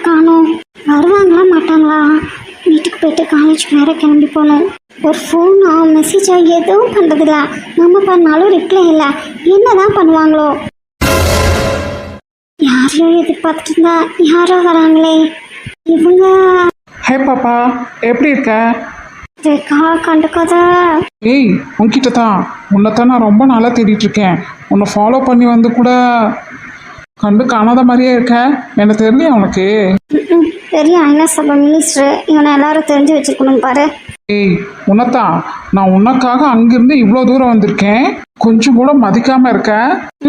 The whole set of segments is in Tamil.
காணோம். வருவாங்களா மாட்டாங்களா? வீட்டுக்கு போயிட்டு காலேஜுக்கு வேற கிளம்பி போகணும். ஒரு ஃபோனோ மெசேஜோ எதுவும் பண்ணுறதில்ல. நம்ம பண்ணாலும் ரிப்ளை இல்லை. என்னதான் பண்ணுவாங்களோ? யாரையோ எதிர்பார்த்துட்டு இருந்தா யாரோ வராங்களே. இவங்க ஹே பாப்பா, எப்படி இருக்க? ரேகா கண்டுக்காத. ஏய், உன்கிட்ட தான் உன்னைத்தான் நான் ரொம்ப நாளாக தேடிட்டு இருக்கேன். உன்னை ஃபாலோ பண்ணி வந்து கூட கண்டு காணாத மாதிரியே இருக்க. எனக்கு தெரியலையா உனக்கு? பெரிய ஐநா சபை மினிஸ்டர், இவனை எல்லாரும் தெரிஞ்சு வச்சிருக்கணும் பாரு. ஏய், உன்னைத்தான் நான் உனக்காக அங்கிருந்து இவ்வளோ தூரம் வந்திருக்கேன். கொஞ்சம் கூட மதிக்காம இருக்க.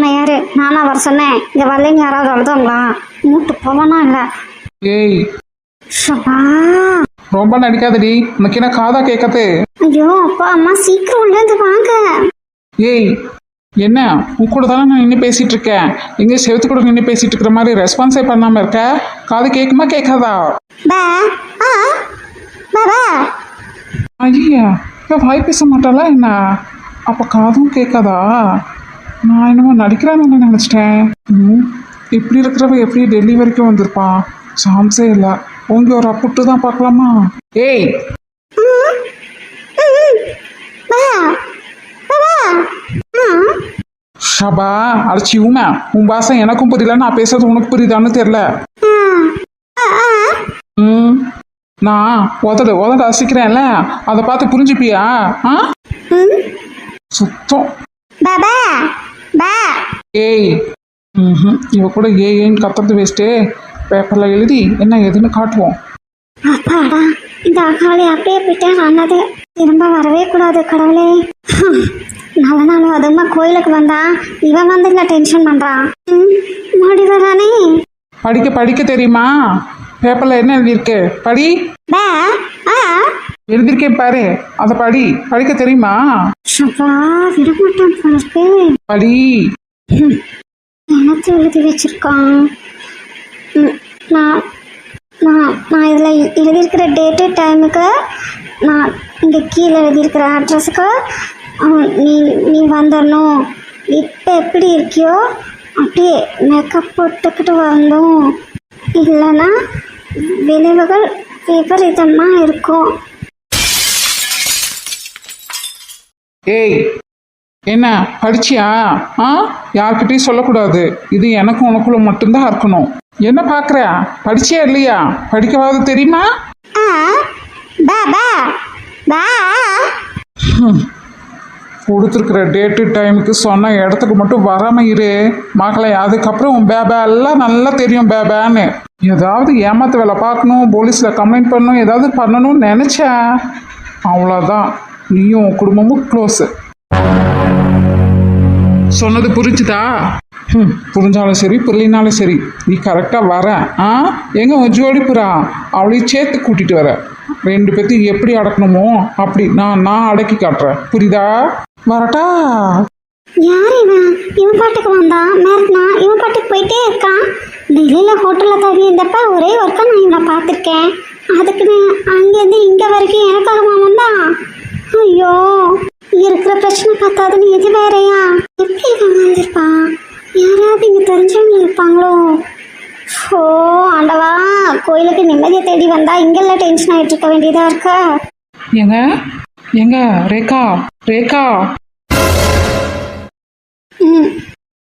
நான் யாரு? நானா வர சொன்னேன்? இங்க வரலன்னு யாராவது அழுதாங்களா? மூட்டு போவானா இல்லை? ஏய், ஷபா, ரொம்ப நடிக்காதடி. உனக்கு என்ன காதா கேட்காது? ஐயோ அப்பா அம்மா சீக்கிரம் உள்ளது வாங்க. ஏய், என்ன உன் கூட தானே நான் நின்று பேசிட்டு இருக்கேன். எங்க செவத்து கூட நின்று பேசிட்டு இருக்கிற மாதிரி ரெஸ்பான்ஸே பண்ணாம இருக்க. காது கேட்குமா கேட்காதா? பா ஆ பாபா. ஐயா, இப்போ வாய் பேச மாட்டாளா என்ன? அப்போ காதும் கேட்காதா? நான் என்னமோ நடிக்கிறான்னு நினச்சிட்டேன். இப்படி இருக்கிறவ எப்படி டெல்லி வரைக்கும் வந்திருப்பான்? சான்ஸே இல்லை. உங்க ஒரு அப்புட்டு தான் பார்க்கலாமா? ஏய், ஷபா அடிச்சு ஊமை. உன் பாசை எனக்கும் புரியல, நான் பேசுறது உனக்கு புரியுதான்னு தெரியல. நான் உதட அசிக்கிறேன்ல, அதை பார்த்து புரிஞ்சுப்பியா? சுத்தம். ஏய், இவ கூட ஏன்னு கத்துறது வேஸ்ட்டு. பேப்பரில் எழுதி என்ன எதுன்னு காட்டுவோம். அப்பாடா, இந்த அகாலி அப்படியே போயிட்டே வந்தது. திரும்ப வரவே கூடாது கடவுளே. நல்ல நாளும் அதுமா கோயிலுக்கு வந்தா இவன் வந்து இல்லை டென்ஷன் பண்றான். மோடி வரானே. படிக்க தெரியுமா? பேப்பரில் என்ன எழுதியிருக்கு படி. எழுதியிருக்கேன் பாரு, அதை படிக்க தெரியுமா? விடமாட்டான் போனருக்கு. படி. எனக்கு எழுதி வச்சிருக்கான். நான் நான் நான் இதில் எழுதியிருக்கிற டேட்டு டைமுக்கு, நான் இங்கே கீழே எழுதியிருக்கிற அட்ரஸுக்கு நீ வந்துடணும். இப்போ எப்படி இருக்கியோ அப்படியே மேக்கப் போட்டுக்கிட்டு வரணும். இல்லைன்னா விளைவுகள் விபரீதமாக இருக்கும். ஏய், என்ன படிச்சியா? யார்கிட்டையும் சொல்லக்கூடாது. இது எனக்கும் உனக்குள்ள மட்டும்தான் இருக்கணும். என்ன பார்க்குற? படிச்சியா இல்லையா? படிக்கவாது தெரியுமா? கொடுத்துருக்குற டேட்டு டைமுக்கு சொன்ன இடத்துக்கு மட்டும் வராம இரு மக்களை. அதுக்கப்புறம் உன் பேபா எல்லாம் நல்லா தெரியும். பேபான்னு ஏதாவது ஏமாத்து வேலை பார்க்கணும், போலீஸில் கம்ப்ளைண்ட் பண்ணணும், ஏதாவது பண்ணணும்னு நினச்சேன், அவ்வளோதான். நீயும் உன் குடும்பமும் க்ளோஸு. சொன்னது புரிஞ்சுதா? புரிஞ்சாலும் சரி புரியலினாலும் சரி, நீ கரெக்டாக வர. எங்க உன் ஜோடி புறா அவளையும் சேர்த்து கூட்டிட்டு வர. ரெண்டு பேர்த்தையும் எப்படி அடக்கணுமோ அப்படி நான் அடக்கி காட்டுறேன். புரியுதா? வரட்டா? யார் இவன்? இவன் பாட்டுக்கு வந்தான், மேரட்னா இவன் பாட்டுக்கு போயிட்டே இருக்கான். டெல்லியில் ஹோட்டலில் தங்கி இருந்தப்ப ஒரே ஒர்க்கா நான் இவனை பார்த்துருக்கேன். அதுக்குன்னு அங்கேருந்து இங்கே வரைக்கும் எனக்காகமா வந்தான்? ஐயோ, இருக்கிற பிரச்சனை பார்த்தாதுன்னு இது வேறையா? எப்படி இவன் வந்திருப்பான்? யாராவது இங்கே தெரிஞ்சவங்க இருப்பாங்களோ? ஓ ஆண்டவா, கோயிலுக்கு நிம்மதியை தேடி வந்தா இங்கெல்லாம் டென்ஷன் ஆகிட்டு இருக்க வேண்டியதா இருக்கா? எங்க ரேகா.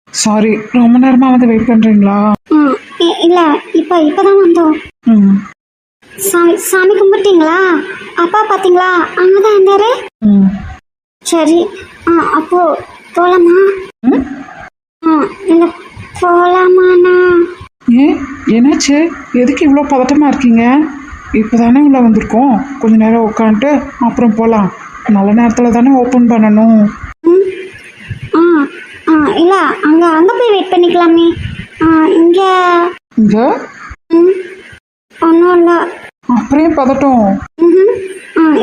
சாரி, ரொம்ப நேரமா வந்து வெயிட் பண்றீங்களா? இல்ல, இப்பதான் வந்தோம். சாமி கும்பிட்டீங்களா? அப்பா பாத்தீங்களா? அங்கதான் இருந்தாரு. சரி, அப்போ போலாமா? இல்ல போலாமாண்ணா? என்னாச்சு? எதுக்கு இவ்வளோ பதட்டமா இருக்கீங்க? இப்போதானே உள்ள வந்திருக்கோம். கொஞ்ச நேரம் உட்காந்துட்டு அப்புறம் போகலாம். நல்ல நேரத்தில் தானே ஓப்பன் பண்ணணும். இல்லை, அங்கே போய் வெயிட் பண்ணிக்கலாமே. இங்கே ஒன்றும் இல்லை. அப்புறம் பதட்டம்?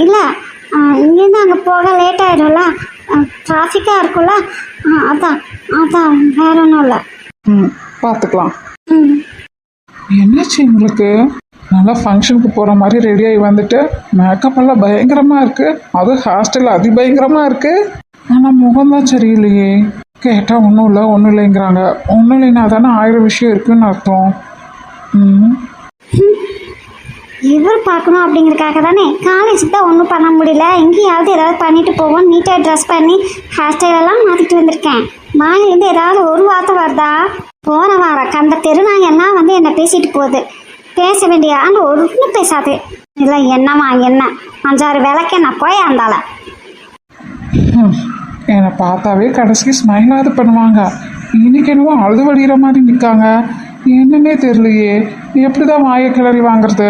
இல்லை, இங்கேருந்து அங்கே போக லேட் ஆகிடும்ல, டிராஃபிக்காக இருக்கும்ல. அதான் வேற ஒன்றும் இல்லை. பார்த்துக்கலாம். என்னாச்சு உங்களுக்கு? நல்லா ஃபங்க்ஷனுக்கு போகிற மாதிரி ரெடியாகி வந்துட்டு மேக்கப் எல்லாம் பயங்கரமாக இருக்குது. அதுவும் ஹாஸ்டல் அதிபயங்கரமாக இருக்குது. ஆனால் முகம்தான் சரியில்லையே. கேட்டால் ஒன்றும் இல்லைங்கிறாங்க. ஒன்றும் இல்லைன்னா தானே 1000 விஷயம் இருக்குன்னு அர்த்தம். பார்க்கணும் அப்படிங்கிறதுக்காக தானே. காலேஜுக்கு தான் ஒன்றும் பண்ண முடியல, எங்கேயாவது ஏதாவது பண்ணிட்டு போவோம், நீட்டாக ட்ரெஸ் பண்ணி ஹேர் ஸ்டைலெல்லாம் மாற்றிட்டு வந்திருக்கேன். வாயிலேருந்து ஏதாவது ஒரு வார்த்தை வருதா? போன வாரம் கண்ட தெருநாயெல்லாம் வந்து என்னை பேசிட்டு போகுது. பேச வேண்டிய ஆண்டு ஒன்றும் பேசாது. இல்லை என்னம்மா என்ன 5-6 விளக்கே நான் போய் அந்தால. என்னை பார்த்தாவே கடைசிக்கு ஸ்மைலாவது பண்ணுவாங்க. இன்னைக்கு என்னவோ அழுது வடிகிற மாதிரி நிற்காங்க. என்னன்னே தெரியலையே, எப்படிதான் வாயை கிளறி வாங்குறது?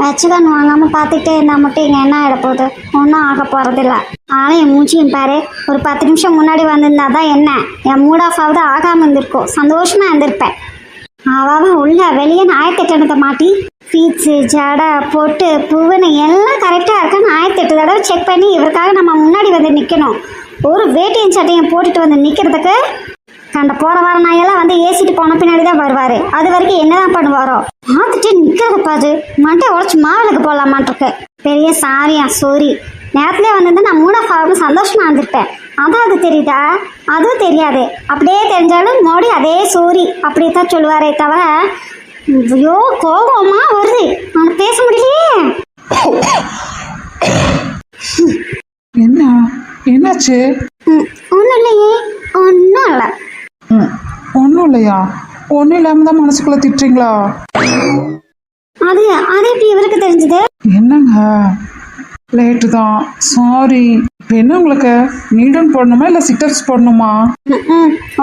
வச்சுதான் வாங்காமல் பார்த்துக்கிட்டே இருந்தால் மட்டும் இங்கே என்ன ஆகிட போகுது? ஒன்றும் ஆக போகிறதில்ல. ஆனால் என் மூச்சியும் பாரு, ஒரு 10 நிமிஷம் முன்னாடி வந்திருந்தா தான் என்ன, என் மூட் ஆஃப் ஆகுது ஆகாமல் இருந்திருக்கும், சந்தோஷமாக இருந்திருப்பேன். அவன் உள்ள வெளியே ஆயத்தெட்டனத்தை மாட்டி ஃபீட்ஸு ஜடை பொட்டு பூவுன்னு எல்லாம் கரெக்டாக இருக்கான்னு 1008 தடவை செக் பண்ணி இவருக்காக நம்ம முன்னாடி வந்து நிற்கணும். ஒரு வேட்டையும் சட்டையும் போட்டுட்டு வந்து நிற்கிறதுக்கு கண்ட போகிற வார நாயெல்லாம் வந்து ஏசிட்டு போன பின்னாடி தான் வருவார். அது வரைக்கும் என்ன தான் பண்ணுவாரோ பார்த்துட்டு நிற்கிறத பாது மண்டை உடச்சி மாவிளக்கு போடலாமான்ருக்கு. பெரிய சாரியா சோரி, நேரத்துலேயே வந்திருந்தா நான் மூட் ஆஃப் ஆகும் சந்தோஷமாக இருந்திருப்பேன். அதான் அது தெரியுதா? அதுவும் தெரியாது. அப்படியே தெரிஞ்சாலும் மோடி அதே சோரி அப்படியே தான் சொல்லுவாரே தவிர, ஐயோ கோபமா வருது, நான் பேச முடியலையே. என்ன என்னாச்சு? ஒன்றும் இல்லையே, ஒன்றும் இல்லை. ஒன்றும் இல்லையா? ஒன்றும் இல்லாமல் தான் மனசுக்குள்ளே திட்டுறீங்களா? அது அது எப்படி இவருக்கு தெரிஞ்சது? என்னங்க லேட்டு தான், சாரி. இப்போ என்ன உங்களுக்கு நீடன் போடணுமா இல்லை சிட்டப்ஸ் போடணுமா?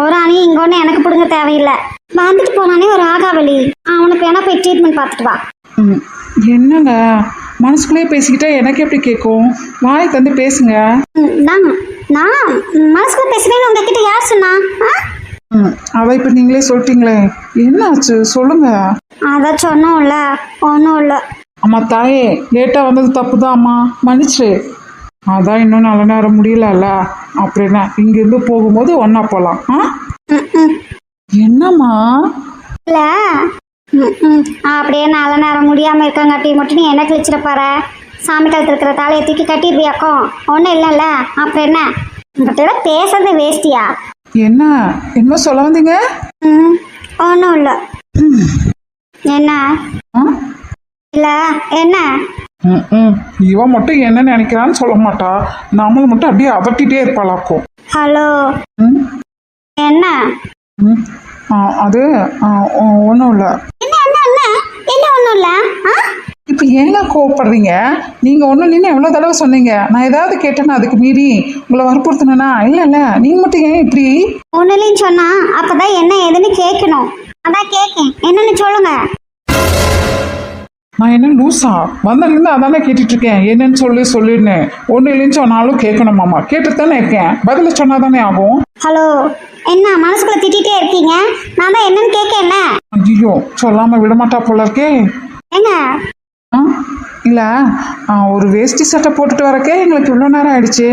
ஒரு அணி இங்கே ஒன்று எனக்கு பிடுங்க தேவையில்லை. வந்துட்டு போனானே ஒரு ஆகாவலி, அவனுக்கு வேணா போய் ட்ரீட்மெண்ட் பார்த்துட்டு வா. என்னங்க மனசுக்குள்ளேயே பேசிக்கிட்டா எனக்கு எப்படி கேட்கும்? வாய் தந்து பேசுங்க. நான் நான் மனசுக்குள்ள பேசுறேன்னு உங்ககிட்ட யார் சொன்னா? அதான் இப்போ நீங்களே சொல்லிட்டீங்களே, என்னாச்சு சொல்லுங்க. அதான் சொன்னோம்ல, ஒன்றும் இல்லை. அம்மா தாயே, லேட்டாக வந்தது தப்பு தான் அம்மா, மன்னிச்சிரு. அதான் இன்னும் நல்ல நேரம் முடியலல்ல, அப்படின்னா இங்கேருந்து போகும்போது ஒன்றா போகலாம். என்னம்மா? இல்லை அப்படியே நல்ல நேரம் முடியாமல் இருக்கங்காட்டி மட்டும் நீ என்ன கிழிச்சிடப்பாரு? சாமி காலத்தில் இருக்கிற தாலையை தூக்கி கட்டிடுவியாக்கும். ஒன்றும் இல்லைல்ல, அப்புறம் என்ன உங்கள்கிட்ட பேசுறது வேஸ்டியா? என்ன என்ன சொல்ல வந்தீங்க? ஒன்றும் இல்லை. என்ன இல்லை என்ன? இவன் மட்டும் என்ன நினைக்கிறான்னு சொல்ல மாட்டா, நம்மள மட்டும் அப்படியே அதட்டிகிட்டே இருப்பாளாக்கும். ஹலோ என்ன? அது ஒன்றும் இல்லை. என்ன என்ன என்ன என்ன ஒன்றும் இல்லை. இப்போ ஏங்க கோவப்படுறீங்க? நீங்கள் ஒன்றும் இல்லைன்னு எவ்வளோ தடவை சொன்னீங்க. நான் ஏதாவது கேட்டேன்னா அதுக்கு மீறி உங்களை வற்புறுத்தினா? இல்லை நீங்கள் மட்டும் ஏன் இப்படி? ஒன்றும் இல்லைன்னு சொன்னா அப்போதான் என்ன ஏதுன்னு கேட்கணும். அதான் கேட்கேன், என்னன்னு சொல்லுங்க. நான் என்ன லூஸா? வந்ததுலேருந்து அதானே கேட்டுட்ருக்கேன், என்னன்னு சொல்லிடுனேன். ஒன்றும் இல்லைன்னு சொன்னாலும் கேட்கணுமாம்மா? கேட்டுட்டு தானே இருக்கேன், பதில சொன்னா தானே ஆகும். ஹலோ என்ன மனசுக்குள்ள திட்டிகிட்டே இருக்கீங்க? நான் தான் என்னன்னு கேட்கல. ஐயோ சொல்லாமல் விடமாட்டா போல இருக்கே. ஏங்க இல்லை, ஒரு வேஷ்டி சட்டை போட்டுட்டு வரக்கே எங்களுக்கு இவ்வளோ நேரம் ஆயிடுச்சு.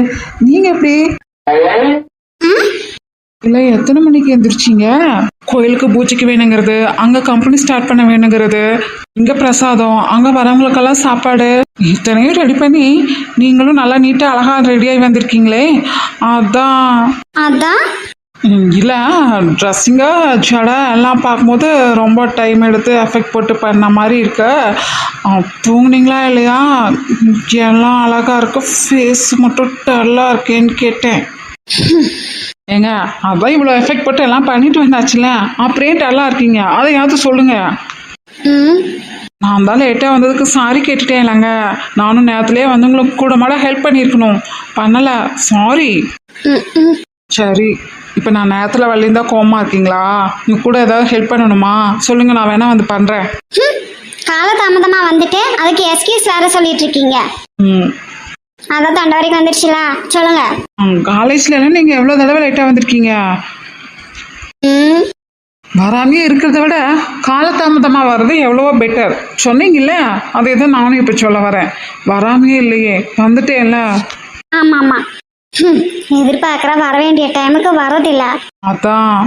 நீங்கள் எப்படி? இல்லை, எத்தனை மணிக்கு எந்திரிச்சிங்க? கோயிலுக்கு பூஜைக்கு வேணுங்கிறது, அங்கே கம்பெனி ஸ்டார்ட் பண்ண வேணுங்கிறது, இங்கே பிரசாதம், அங்கே வரவங்களுக்கெல்லாம் சாப்பாடு, இத்தனையும் ரெடி பண்ணி நீங்களும் நல்லா நீட்டாக அழகாக ரெடியாகி வந்திருக்கீங்களே, அதான். அதான் இல்லை, ட்ரெஸ்ஸிங்க ஜடை எல்லாம் பார்க்கும்போது ரொம்ப டைம் எடுத்து எஃபெக்ட் போட்டு பண்ண மாதிரி இருக்கு. தூங்குனீங்களா இல்லையா? எல்லாம் அழகாக இருக்கு, ஃபேஸ் மட்டும் டல்லாக இருக்கேன்னு கேட்டேன். ஏங்க அதான் இவ்வளோ எஃபெக்ட் போட்டு எல்லாம் பண்ணிட்டு வந்தாச்சுல, அப்படியே டல்லாக இருக்கீங்க, அதையாவது சொல்லுங்க. நான் தான் லேட்டாக வந்ததுக்கு சாரி கேட்டுட்டேன் இல்லைங்க. நானும் நேரத்துலேயே வந்து உங்களுக்கு கூட மாட ஹெல்ப் பண்ணியிருக்கணும், பண்ணலை, சாரி. சரி, இப்போ நான் நேரத்தில் வரலேருந்தா கோவமா இருக்கீங்களா? நீங்கள் கூட ஏதாவது ஹெல்ப் பண்ணணுமா சொல்லுங்கள், நான் வேணா வந்து பண்ணுறேன். காலதாமதமாக வந்துட்டு அதுக்கு எக்ஸ்கியூஸ் வேற சொல்லிட்டு இருக்கீங்க. அதான் தண்டை வரைக்கும் வந்துடுச்சுல, சொல்லுங்க. காலேஜ்ல எல்லாம் நீங்கள் எவ்வளோ தடவை லேட்டாக வந்திருக்கீங்க? வராமே இருக்கிறத விட காலதாமதமாக வர்றது எவ்வளவோ பெட்டர் சொன்னீங்கல்ல, அதே தான் நானும் இப்போ சொல்ல வரேன். வராமே இல்லையே, வந்துட்டேன்ல. ஆமாம் ஆமாம், எதிர்பார்க்குற வர வேண்டிய டைமுக்கு வரதில்லை. அதான்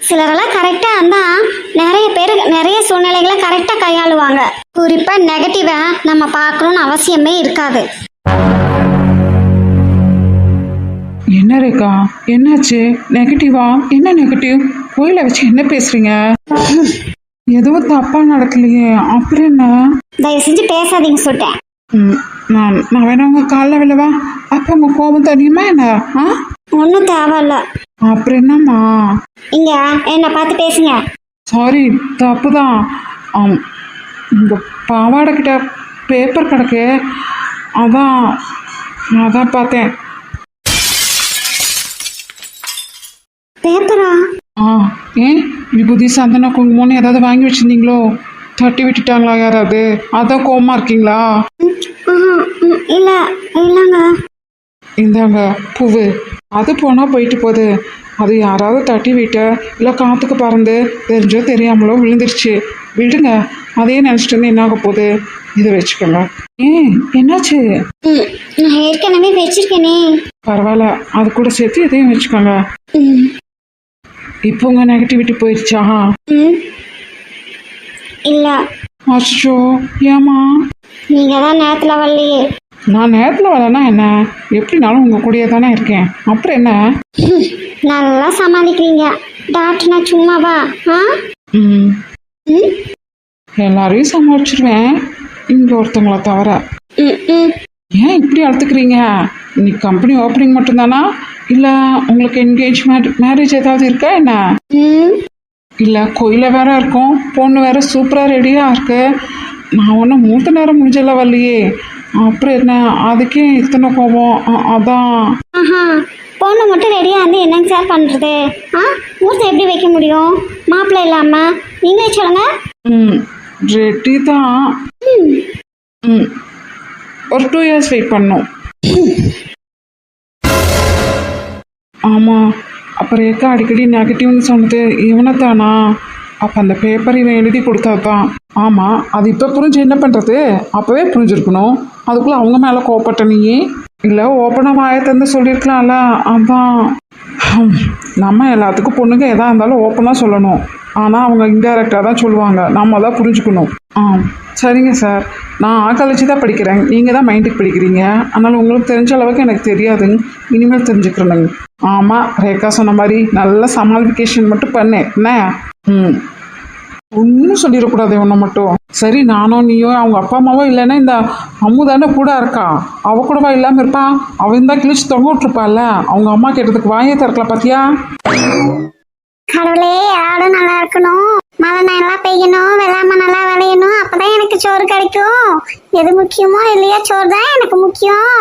சிலரெல்லாம் கரெக்டாக இருந்தால் நிறைய பேர் நிறைய சூழ்நிலைகளை கரெக்டாக கையாளுவாங்க. குறிப்பாக நெகட்டிவை நம்ம பார்க்கணுன்னு அவசியமே இருக்காது. என்ன ரேக்கா, என்னாச்சு? நெகட்டிவா? என்ன நெகட்டிவ்? கோயிலை வச்சு என்ன பேசுறீங்க? எதுவும் தப்பா நடக்கலையே, அப்புறம் என்ன? தயவு செஞ்சு பேசாதீங்க சொல்லிட்டேன். நான் வேணா உங்க காலில் விழவா? அப்ப உங்க கோபம் தெரியுமா என்ன? ஆ ஒன்றும் தேவையில்ல. அப்புறம் என்னம்மா? இங்க என்னை பார்த்து பேசுங்க. சாரி, தப்பு தான். இந்த பாவாடை கிட்ட பேப்பர் கிடக்கு, அதான் அதான் பார்த்தேன். பேப்பரா? ஏன் விபூதி சந்தன குங்குமம்னு ஏதாவது வாங்கி வச்சிருந்தீங்களோ? தட்டி விட்டுட்டாங்களா யாராவது? அதான் கோவமா இருக்கீங்களா? இல்லை இல்லைங்க. இந்தாங்க பூவு. அது போனால் போயிட்டு போகுது. அது யாராவது தட்டி விட்ட இல்லை காற்றுக்கு பறந்து தெரிஞ்சோ தெரியாமலோ விழுந்துருச்சு, விடுங்க. அதையே நினச்சிட்டு இருந்து என்ன ஆக போகுது? இதை வச்சுக்கோங்க. ஏன் என்னாச்சு? நான் ஏற்கனவே வச்சிருக்கேனே. பரவாயில்ல, அது கூட சேர்த்து இதையும் வச்சுக்கோங்க. இப்போ உங்கள் நெகட்டிவிட்டி போயிடுச்சா? இல்லை. அச்சோ, ஏமா? நீங்கள் தான் நேரத்தில் வரலையே. நான் நேரத்தில் வரேன்னா என்ன? எப்படினாலும் உங்கள் கூடயே தானே இருக்கேன், அப்புறம் என்ன? நல்லா சமாளிக்கிறீங்க. டாக்டர்னா சும்மாவா? எல்லாரையும் சமாளிச்சிருவேன், இங்கே ஒருத்தவங்களை தவிர. ஏன் இப்படி அழுத்துக்கிறீங்க? இன்னைக்கு கம்பெனி ஓப்பனிங் மட்டும்தானா? இல்லை உங்களுக்கு என்கேஜ்மெண்ட் மேரேஜ் ஏதாவது இருக்கா என்ன? இல்லை கோயிலில் வேற இருக்கும், பொண்ணு வேற சூப்பராக ரெடியாக இருக்கு. நான் ஒன்றும் மூத்த நேரம் முடிஞ்செல்லாம் வரலையே, அப்புறம் என்ன அதுக்கே இத்தனை கோபம்? அதான். பொண்ணு மட்டும் ரெடியாக இருந்து என்னங்க சார் பண்ணுறது? மூர்த்தம் எப்படி வைக்க முடியும் மாப்பிள்ளை இல்லாமல்? நீங்களே சொல்லுங்க. ரெடி தான். ஒரு 2 years வெயிட் பண்ணோம். ஆமாம், அப்புறம் ஏக்கா அடிக்கடி நெகட்டிவ்னு சொன்னது இவனை தானா? அப்போ அந்த பேப்பர் இவன் எழுதி கொடுத்தாதான். ஆமாம், அது இப்போ புரிஞ்சு என்ன பண்ணுறது? அப்போவே புரிஞ்சிருக்கணும். அதுக்குள்ளே அவங்க மேலே கோவப்பட்ட நீயே. இல்லை ஓப்பனாக வாயை தந்து சொல்லியிருக்கலாம்ல, அதான். நம்ம எல்லாத்துக்கும் பொண்ணுங்க எதாக இருந்தாலும் ஓப்பனாக சொல்லணும். ஆனால் அவங்க இன்டைரக்டாக தான் சொல்லுவாங்க, நம்ம தான் புரிஞ்சுக்கணும். சரிங்க சார், நான் காலேஜ் தான் படிக்கிறேன், நீங்கள் தான் மைண்டுக்கு படிக்கிறீங்க. அதனால் உங்களுக்கு தெரிஞ்ச அளவுக்கு எனக்கு தெரியாதுங்க, இனிமேல் தெரிஞ்சுக்கிறேனுங்க. ஆமாம், ரேகா சொன்ன மாதிரி நல்ல சமாளிஃபிகேஷன் மட்டும் பண்ணேன் என்ன? ஒன்றும் சொல்லிடக்கூடாது ஒன்றை மட்டும். சரி, நானோ நீயோ அவங்க அப்பா அம்மாவோ இல்லைன்னா இந்த அம்மு தானே கூட இருக்கா, அவ கூடவா இல்லாமல் இருப்பா? அவன் தான் கிழிச்சு தொங்க விட்டுருப்பாள்ல. அவங்க அம்மா கேட்டதுக்கு வாயே திறக்கல பார்த்தியா? கடவுளே, யாரும் நல்லா இருக்கணும், மழை நல்லா பெய்யணும், வெள்ளாம நல்லா விளையணும், அப்பதான் எனக்கு சோறு கிடைக்கும். எது முக்கியமோ இல்லையா, சோறு தான் எனக்கு முக்கியம்.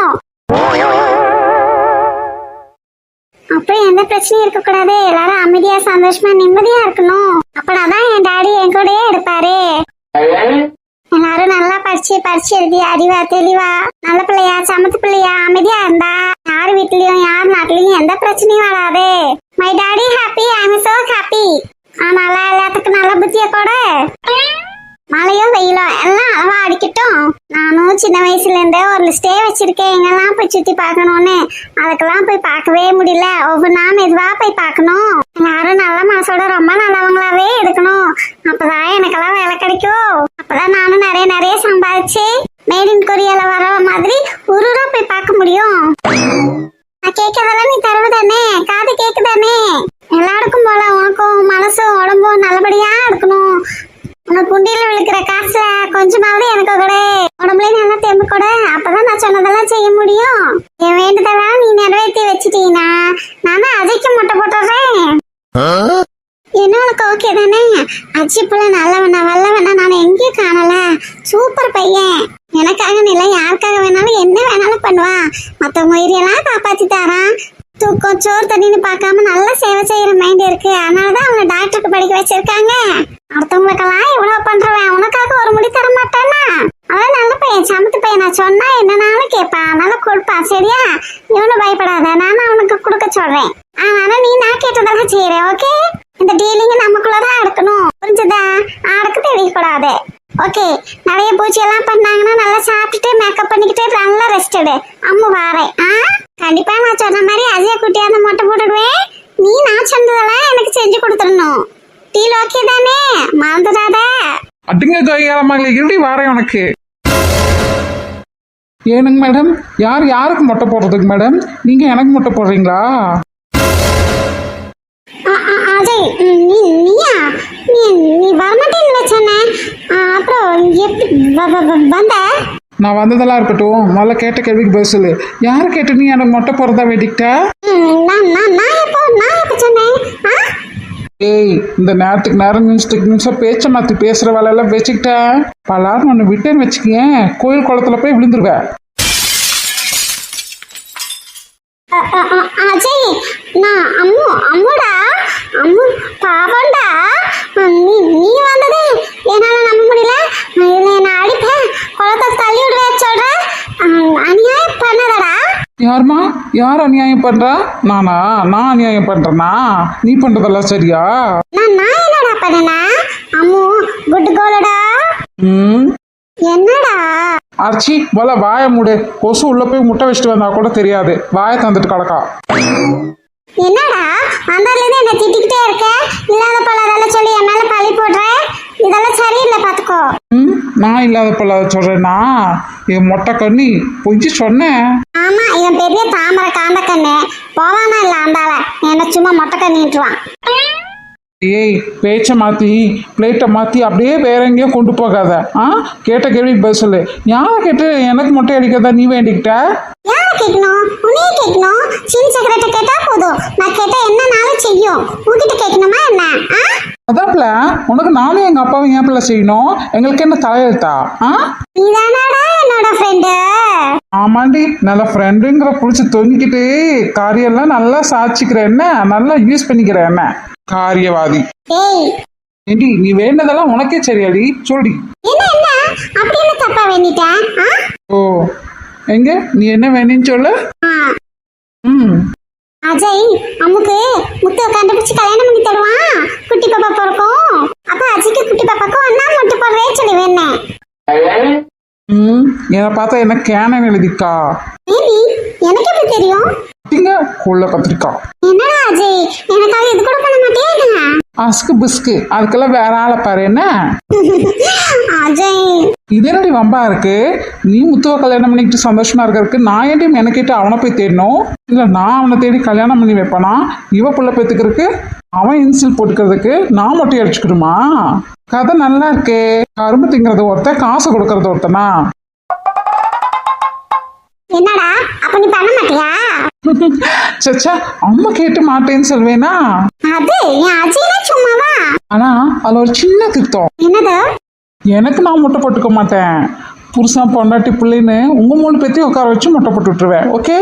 அப்புறம் எந்த பிரச்சனையும் இருக்கக்கூடாது, எல்லாரும் அமைதியா சந்தோஷமா நிம்மதியா இருக்கணும். அப்படாதான் என் டாடி என் கூடயே எடுப்பாரு. எல்லாரும் நல்லா படிச்சு எழுதி அறிவா தெளிவா நல்ல பிள்ளையா சமத்து பிள்ளையா அமைதியா இருந்தா யார் வீட்லயும் யார் நாட்டிலயும் எந்த பிரச்சனையும் வராது. My daddy happy, I am so happy. அதனால எல்லாத்துக்கும் நல்ல புத்திய கூட. மழையோ வெயிலோ எல்லாம் அளவா அடிக்கட்டும். நானும் சின்ன வயசுல இருந்தே ஒரு லிஸ்டே வச்சிருக்கேன், எங்கெல்லாம் போய் சுத்தி பார்க்கணும்னு. அதுக்கெல்லாம் போய் பார்க்கவே முடியல. ஒவ்வொன்றா மெதுவா போய் பார்க்கணும். யாரும் நல்ல மனசோட ரொம்ப நல்லவங்களாவே இருக்கணும். அப்பதான் எனக்கெல்லாம் வேலை கிடைக்கும். அப்பதான் நானும் நிறைய சம்பாதிச்சு மேட் இன் கொரியால வர மாதிரி ஊரூரா போய் பார்க்க முடியும். நான் கேட்கறதெல்லாம் நீ தருவதானே? காது கேக்குதானே? எல்லாருக்கும் போல உனக்கும் மனசும் உடம்பும் நல்லபடியா இருக்கணும். உனக்கு குண்டியில விழுக்கிற காசுல கொஞ்சமாவது எனக்கு கூட உடம்புலயும் நல்லா தெம்பு கூட. அப்பதான் நான் சொன்னதெல்லாம் செய்ய முடியும். என் வேண்டுதெல்லாம் நீ நிறைவேற்றி வச்சுட்டீங்கன்னா நானும் அஜய்க்கு முட்டை போட்டுறேன். என்ன உனக்கு ஓகே தானே? அஜி புள்ள நல்லவனா வல்லவனா நான் எங்கேயும் காணல. சூப்பர் பையன். எனக்காக இல்லை, யாருக்காக வேணாலும் என்ன வேணாலும் பண்ணுவான். மற்றவங்க உயிரியெல்லாம் காப்பாத்தி தரான். தூக்கம் சோறு தண்ணின்னு பார்க்காம நல்லா சேவை செய்யற மைண்ட் இருக்கு. அதனாலதான் அவங்க டாக்டருக்கு படிக்க வச்சிருக்காங்க. அடுத்தவங்களுக்கெல்லாம் இவ்வளவு பண்றவன் உனக்காக ஒரு முடி தர மாட்டானா? அதான் நல்ல பையன், சமத்து பையன். நான் சொன்னா என்னன்னாலும் கேட்பான், நல்லா கொடுப்பான். சரியா? இவனு பயப்படாத, நானும் அவனுக்கு கொடுக்க சொல்றேன். அதனால நீ நான் கேட்டதெல்லாம் செய்யறேன். ஓகே? இந்த டீலிங் நமக்குள்ளதான் இருக்கணும், புரிஞ்சுதா? ஆடக்கு தெரியக்கூடாது. ஓகே? நிறைய பூச்சி எல்லாம் பண்ணாங்கன்னா நல்லா சாப்பிட்டுட்டு மேக்கப் பண்ணிக்கிட்டு நல்லா ரெஸ்ட் எடு. அம்மு வாரேன். கண்டிப்பா நான் சொன்ன மாதிரி அஜய குட்டியா அந்த மொட்டை போட்டுடுவேன். நீ நான் சொன்னதெல்லாம் எனக்கு செஞ்சு கொடுத்துடணும். டீல் ஓகே தானே? மறந்துடாத. அட்டுங்க கையாளமாங்களே, இருடி வாரேன் உனக்கு. ஏனுங்க மேடம், யாருக்கு மொட்டை போடுறதுக்கு மேடம்? நீங்க எனக்கு மொட்டை போடுறீங்களா? அஜய், நீயா? நீ வரமாட்டேன்னு சொன்னேன். அப்புறம் எப்படி வந்த? நான் வந்ததெல்லாம் இருக்கட்டும், முதல்ல கேட்ட கேள்விக்கு பதில் சொல்லு. யாரை கேட்டு நீ எனக்கு மொட்டை போகிறதா வேண்டிக்கிட்ட? நான் எப்போ சொன்னேன்? ஏய், இந்த நேரத்துக்கு நேரம் நிமிஷம் பேச்சை மாற்றி பேசுகிற வேலையெல்லாம் வச்சுக்கிட்டேன் பலாரும் ஒன்று விட்டேன்னு வச்சுக்கேன், கோயில் குளத்துல போய் விழுந்துருவேன். அஜய், நான் அம்முடா, அம்மு பாவண்டா. நீ வந்தது என்னால நம்ப முடியல. இதுல என்ன அடிப்பேன், குளத்தை தள்ளி விடுவேன் சொல்றேன். அநியாயம் பண்ணதடா. யாருமா? யார் அநியாயம் பண்றா? நானா? நான் அநியாயம் பண்றேனா? நீ பண்றதெல்லாம் சரியா? நான் என்னடா பண்ணனா? அம்மு குட் கோலடா. என்னடா அர்ச்சி, போல வாய மூடு. கொசு உள்ள போய் முட்டை வச்சுட்டு வந்தா கூட தெரியாது, வாயை தந்துட்டு கிடக்கா. என்னடா வந்ததுலேருந்து என்ன திட்டிக்கிட்டே இருக்க? இல்லாத பல்லாதால சொல்லி என் மேல பழி போடுற. இதெல்லாம் சரியில்லை, பாத்துக்கோ. நான் இல்லாத பல்லாத சொல்றேன்னா? என் மொட்டை கண்ணி பொய்ச்சி சொன்னேன். ஆமா, இவன் பெரிய தாமரை காந்த கண்ணு. போவானா இல்ல அந்தால என்ன சும்மா மொட்டை கண்ணிட்டுவான். ஏய், பேச்சை மாற்றி பிளேட்டை மாற்றி அப்படியே வேற எங்கேயும் கொண்டு போகாத. கேட்ட கேள்விக்கு பதில் சொல்லு. யாரை கேட்டு எனக்கு மொட்டை அடிக்கிறதா நீ வேண்டிக்கிட்ட? யாரை கேட்கணும்? உன்னையே கேட்கணும். சீன் செக்ரட்டரி கேட்டா போதும், நான் கேட்டா என்னனாலும் செய்யும். உன்கிட்ட கேட்கணுமா என்ன? அதான்ல, உனக்கு நானும் எங்கள் அப்பாவும் ஏன் பிள்ளை செய்யணும்? எங்களுக்கு என்ன தலையெழுத்தா? நீதானாடா என்னோட ஃப்ரெண்டு. ஆமாண்டி, நல்ல ஃப்ரெண்டுங்கிற பிடிச்சி தொங்கிக்கிட்டு காரியெல்லாம் நல்லா சாட்சிக்கிற என்ன, நல்லா யூஸ் பண்ணிக்கிற என்ன காரியவாதி. ஏண்டி, நீ வேண்டதெல்லாம் உனக்கே சரியாடி, சொல்லி. என்ன என்ன அப்படி என்ன தப்பா வேண்டிட்டேன்? ஓ, எங்க நீ என்ன வேணும்னு சொல்லு. அஜய், அம்முக்கு முத்துவை கண்டுபிடிச்சு கல்யாணம் பண்ணி தருவான். குட்டி பாப்பா பிறக்கும். அப்ப அஜய்க்கு குட்டி பாப்பாக்கும் அண்ணா முட்டு போடுறே சொல்லி வேணேன். என்னை பார்த்தா என்ன கேனன் எழுதிக்கா? எனக்கு எப்படி தெரியும்? கொள்ள கத்திரிக்கா. என்னடா அஜய், எனக்காக இது கூட பண்ண மாட்டியா என்ன? அஸ்கு பிஸ்கு, அதுக்கெல்லாம் வேற ஆளை பாரு. என்ன அஜய், இது என்னடி வம்பா இருக்கு? நீ முத்துவ கல்யாணம் பண்ணிக்கிட்டு சந்தோஷமா இருக்கிறதுக்கு நான் ஏன்டி மெனக்கிட்டு அவனை போய் தேடணும்? இல்ல நான் அவனை தேடி கல்யாணம் பண்ணி வைப்பானா? இவ புள்ள பெத்துக்கிறதுக்கு அவன் இன்சில் போட்டுக்கிறதுக்கு நான் மொட்டை அடிச்சுக்கிடுமா? கதை நல்லா இருக்கே. கரும்பு திங்கிறது ஒருத்தன், காசு கொடுக்கறது ஒருத்தனா? என்னடா அப்ப நீ பண்ண மாட்டியா? சச்சா, அம்மா கேட்டு மாட்டேன்னு சொல்வேனா? அது என் அஜய்னா சும்மாவா? ஆனா அதுல ஒரு சின்ன திருத்தம். என்னது? எனக்கு நான் முட்டை போட்டுக்க மாட்டேன். புருஷன் பொண்டாட்டி பிள்ளைன்னு உங்க 3 பேத்தையும் உட்கார வச்சு முட்டை போட்டு விட்டுருவேன். ஓகே?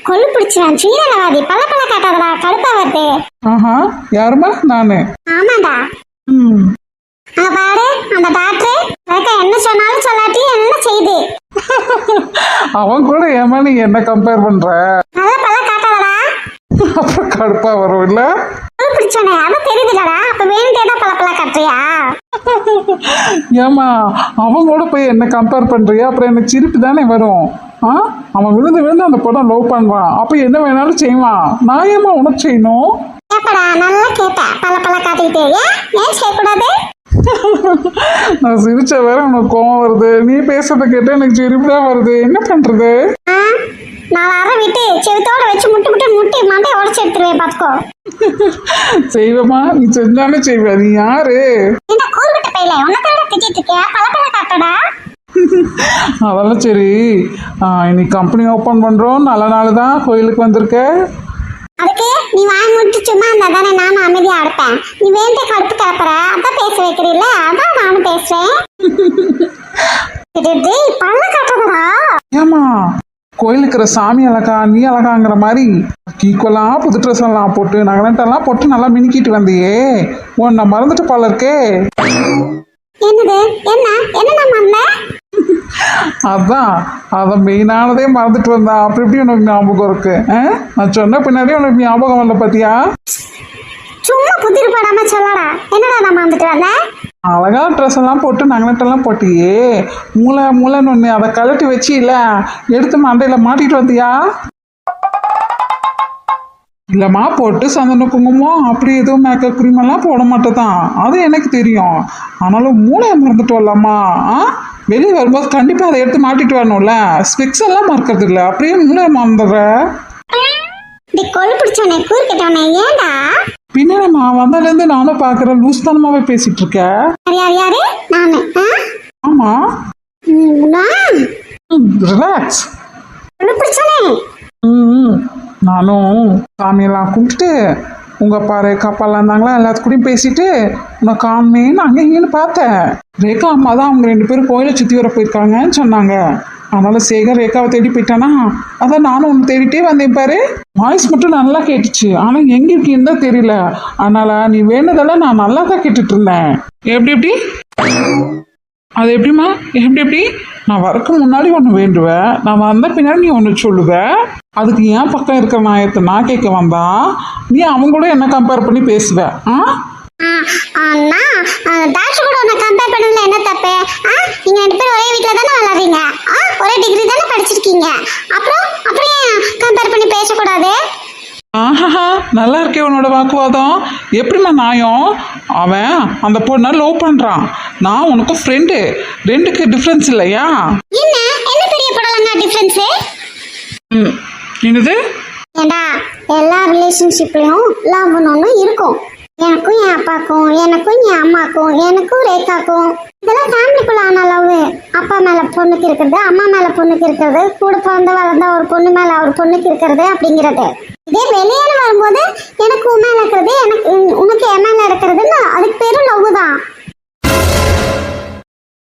கொள்ளு பிடிச்சிருவேன். சீரகவாதி பல காட்டாதடா, கடுப்பா வருது. ஆஹா, யாருமா? நானு. ஆமாடா. பாரு, அந்த டாக்டர் என்ன சொன்னாலும் சொல்லாட்டி என்ன செய்து. அவன் கூட ஏமா நீ என்ன கம்பேர் பண்ற? அதான் பல காட்டாதடா. அப்புறம் கடுப்பா வரும் இல்ல? பிடிச்சோனே அது தெரியுதுடா. அப்ப வேண்டியதான் பல காட்டுறியா? ஏமா அவன் கூட போய் என்ன கம்பேர் பண்றியா? அப்புறம் எனக்கு சிரிப்பு தானே வரும். அவன் விழுந்து அந்த படம் லவ் பண்றான். அப்ப என்ன வேணாலும் செய்வான். நான் ஏமா உனக்கு செய்யணும்? கேப்படா, நல்லா கேட்டேன். பல காட்டிக்கிட்டே ஏன் செய்யக்கூடாது? நான் சிரிச்ச வேற உனக்கு கோவம் வருது. நீ பேசுறத கேட்டு எனக்கு சிரிப்பு தான் வருது. என்ன பண்றது? நான் வர விட்டு செவத்தோட வச்சு முட்டி மாட்டே உடச்சு எடுத்துருவேன், பாத்துக்கோ. செய்வமா? நீ செஞ்சாலே செய்வ. நீ யாரு? இந்த கோல்விட்ட பையில உனக்கோட திட்டிட்டு இருக்கியா? பல காட்டடா. அதெல்லாம் சரி. இன்னைக்கு கம்பெனி ஓப்பன் பண்றோம், நல்ல நாள் தான். கோயிலுக்கு வந்திருக்க. அதுக்கு நீ வாய் மூட்டு சும்மா இருந்தா தானே நானும் அமைதியா இருப்பேன். நீ வேண்டிய கடுப்பு கேப்பற, அதான் பேச வைக்கிறீல்ல, அதான் நானும் பேசுறேன். பல்ல காட்டுறதா? ஏமா கோயிலுக்கு இருக்கிற சாமி அழகா நீ அழகாங்கிற மாதிரி ஈக்குவலா புது ட்ரெஸ் எல்லாம் போட்டு நகனட்டெல்லாம் போட்டு நல்லா மினிக்கிட்டு வந்தியே, உன்னை மறந்துட்டு போல இருக்கே. என்னது? என்ன மறந்த? அதான் மெயினானதே மறந்துட்டு வந்தா. அப்படி எப்படி உனக்கு ஞாபகம் இருக்கு? நான் சொன்ன பின்னாடி உனக்கு ஞாபகம் வரல பாத்தியா? சும்மா புத்திரி போடாம சொல்லடா. என்னடா நான் மறந்துட்டு வந்தேன்? அழகா ட்ரெஸ் எல்லாம் போட்டு நகனட்டெல்லாம் போட்டியே, மூளைன்னு ஒன்று அதை கழட்டி வச்சு இல்ல எடுத்து மண்டையில மாட்டிட்டு வந்தியா? இல்லம்மா, போட்டு சந்தன குங்குமம் அப்படி எதுவும் மேக்கப் க்ரீம் எல்லாம் போட மாட்டேதான், அது எனக்கு தெரியும். ஆனாலும் மூளையை மறந்துட்டு வரலாமா? வெளியே வரும்போது கண்டிப்பா அதை எடுத்து மாட்டிட்டு வரணும்ல. ஸ்பெக்ஸ் எல்லாம் மறக்கிறது இல்லை, அப்படியே மூளையை மறந்துடுற. இப்படி கொழு பிடிச்சவனே கூறு கெட்டவனே ஏன்டா? பின்னமா வந்ததுலேருந்து நானும் பார்க்குறேன் லூஸ் தனமாவே பேசிட்டு இருக்க. யாரு யாரு நானு? ஆமா நான் ரிலாக்ஸ். கொழு பிடிச்சவனே. நானும் சாமியெல்லாம் கும்பிட்டுட்டு உங்க பாரு கப்பாலாம் இருந்தாங்களா எல்லாத்துக்கூடயும் பேசிட்டு உன்னை காமேன்னு அங்கே இங்கேன்னு பார்த்தேன். ரேகா அம்மா தான் அவங்க 2 பேரும் கோயிலை சுற்றி வர போயிருக்காங்கன்னு சொன்னாங்க. அதனால சேகர் ரேகாவை தேடி போயிட்டானா, அதான் நானும் ஒன்று தேடிட்டே வந்தேன் பாரு. வாய்ஸ் மட்டும் நல்லா கேட்டுச்சு, ஆனால் எங்க இருக்கீன்னு தான் தெரியல. அதனால நீ வேணுதெல்லாம் நான் நல்லா தான் கேட்டுட்டு இருந்தேன். எப்படி அது எப்படிம்மா எப்படி நான் வரக்கு முன்னாடி ஒன்று வேண்டுவேன், நான் வந்த பின்னாடி நீ ஒன்று சொல்லுவ. அதுக்கு ஏன் பக்கம் இருக்கிற நாயத்தை நான் கேட்க வந்தா நீ அவங்க கூட என்ன கம்பேர் பண்ணி பேசுவ? அண்ணா டாக்டர் கூட உன்னை கம்பேர் பண்ணல என்ன தப்பு? நீங்க 2 பேரும் ஒரே வீட்டில் தானே வளர்றீங்க, ஒரே டிகிரி தானே படிச்சிருக்கீங்க, அப்புறம் ஏன் கம்பேர் பண்ணி பேசக்கூடாது? ஆஹா நல்லா இருக்கே உன்னோட வாக்குவாதம். எப்படிம்மா நியாயம்? அவன் அந்த பொண்ணை லவ் பண்ணுறான், நான் உனக்கு ஃப்ரெண்டு, 2க்கு டிஃப்ரென்ஸ் இல்லையா? என்ன பெரிய படலங்க டிஃப்ரென்ஸு? என்னது? ஏண்டா எல்லா ரிலேஷன்ஷிப்லையும் லவ்னு ஒன்று இருக்கும். எனக்கும் என் அப்பாக்கும், எனக்கும் என் அம்மாக்கும், எனக்கும் ரேகாக்கும், இதெல்லாம் ஃபேமிலிக்குள்ள ஆன லவ். அப்பா மேல பொண்ணுக்கு இருக்கிறது, அம்மா மேல பொண்ணுக்கு இருக்கிறது, கூட பிறந்த வளர்ந்த ஒரு பொண்ணு மேல ஒரு பொண்ணுக்கு இருக்கிறது அப்படிங்கிறது. இதே வெளியேன்னு வரும்போது எனக்கு உன் மேல இருக்கிறது, எனக்கு உனக்கு என் மேல இருக்கிறதுன்னு அதுக்கு பேரும் லவ் தான்.